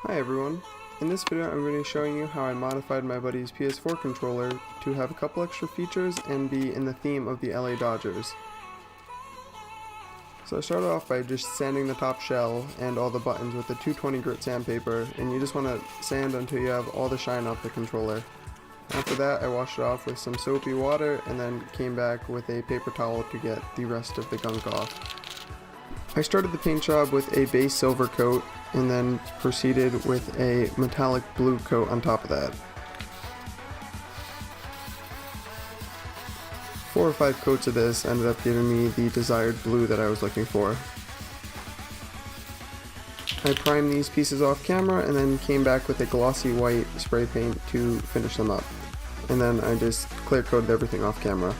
Hi everyone, in this video I'm going to be showing you how I modified my buddy's PS4 controller to have a couple extra features and be in the theme of the LA Dodgers. So I started off by just sanding the top shell and all the buttons with a 220 grit sandpaper, and you just want to sand until you have all the shine off the controller. After that I washed it off with some soapy water and then came back with a paper towel to get the rest of the gunk off. I started the paint job with a base silver coat and then proceeded with a metallic blue coat on top of that. 4 or 5 coats of this ended up giving me the desired blue that I was looking for. I primed these pieces off camera and then came back with a glossy white spray paint to finish them up. And then I just clear coated everything off camera.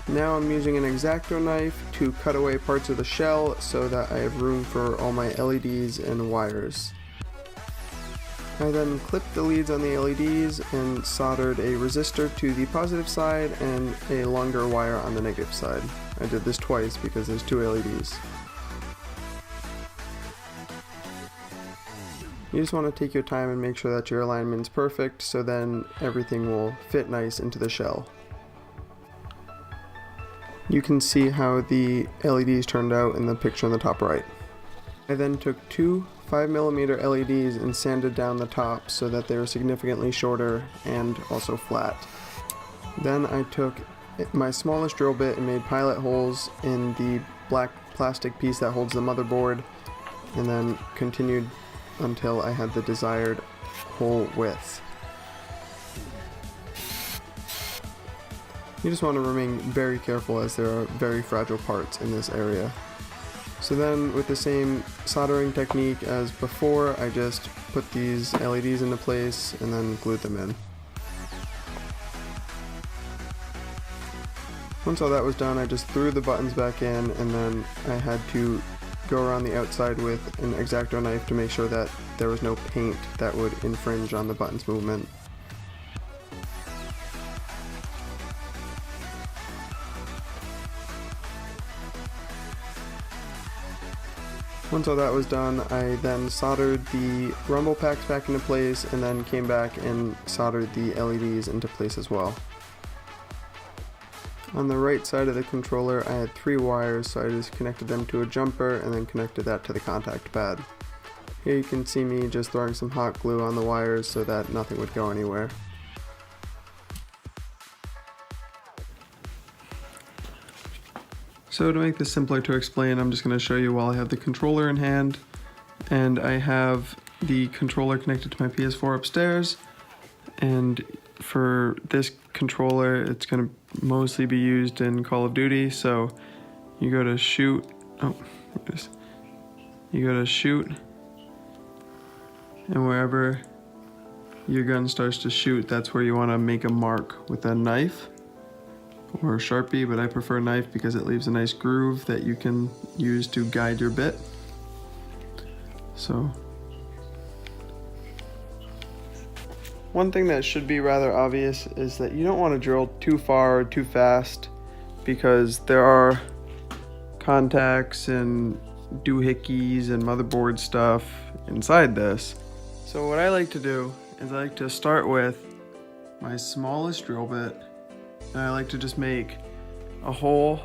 Now I'm using an X-Acto knife to cut away parts of the shell so that I have room for all my LEDs and wires. I then clipped the leads on the LEDs and soldered a resistor to the positive side and a longer wire on the negative side. I did this twice because there's 2 LEDs. You just want to take your time and make sure that your alignment's perfect so then everything will fit nice into the shell. You can see how the LEDs turned out in the picture on the top right. I then took 2 5mm LEDs and sanded down the top so that they were significantly shorter and also flat. Then I took my smallest drill bit and made pilot holes in the black plastic piece that holds the motherboard, and then continued until I had the desired hole width. You just want to remain very careful as there are very fragile parts in this area. So then with the same soldering technique as before, I just put these LEDs into place and then glued them in. Once all that was done, I just threw the buttons back in, and then I had to go around the outside with an X-Acto knife to make sure that there was no paint that would infringe on the buttons movement. Once all that was done, I then soldered the rumble packs back into place and then came back and soldered the LEDs into place as well. On the right side of the controller I had 3 wires, so I just connected them to a jumper and then connected that to the contact pad. Here you can see me just throwing some hot glue on the wires so that nothing would go anywhere. So to make this simpler to explain, I'm just going to show you while I have the controller in hand, and I have the controller connected to my PS4 upstairs, and for this controller it's going to mostly be used in Call of Duty. So you go to shoot, you go to shoot, and wherever your gun starts to shoot, that's where you want to make a mark with a knife or Sharpie, but I prefer knife because it leaves a nice groove that you can use to guide your bit. So one thing that should be rather obvious is that you don't want to drill too far or too fast, because there are contacts and doohickeys and motherboard stuff inside this. So what I like to do is I like to start with my smallest drill bit, and I like to just make a hole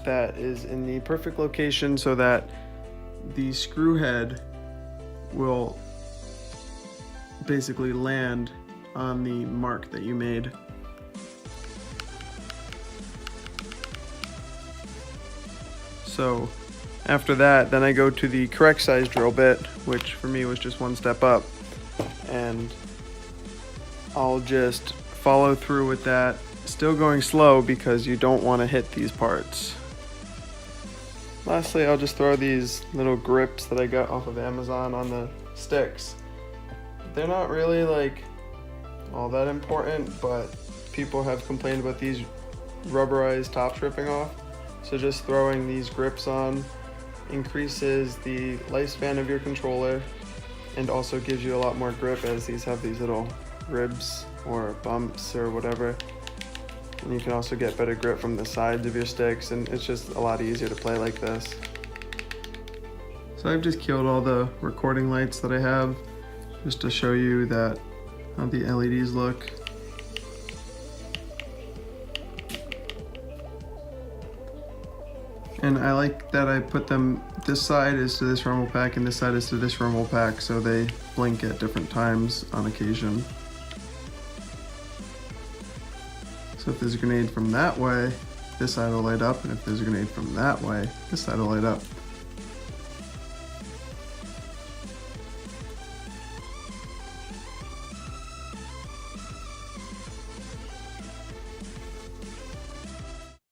that is in the perfect location so that the screw head will basically land on the mark that you made. So after that, then I go to the correct size drill bit, which for me was just 1 step up, and I'll just follow through with that, still going slow because you don't want to hit these parts. Lastly, I'll just throw these little grips that I got off of Amazon on the sticks. They're not really like all that important, but people have complained about these rubberized tops ripping off. So just throwing these grips on increases the lifespan of your controller and also gives you a lot more grip, as these have these little ribs or bumps or whatever. And you can also get better grip from the sides of your sticks, and it's just a lot easier to play like this. So So I've just killed all the recording lights that I have just to show you that how the LEDs look. And I like that I put them, this side is to this rumble pack and this side is to this rumble pack, so they blink at different times on occasion. So if there's a grenade from that way, this side will light up, and if there's a grenade from that way, this side will light up.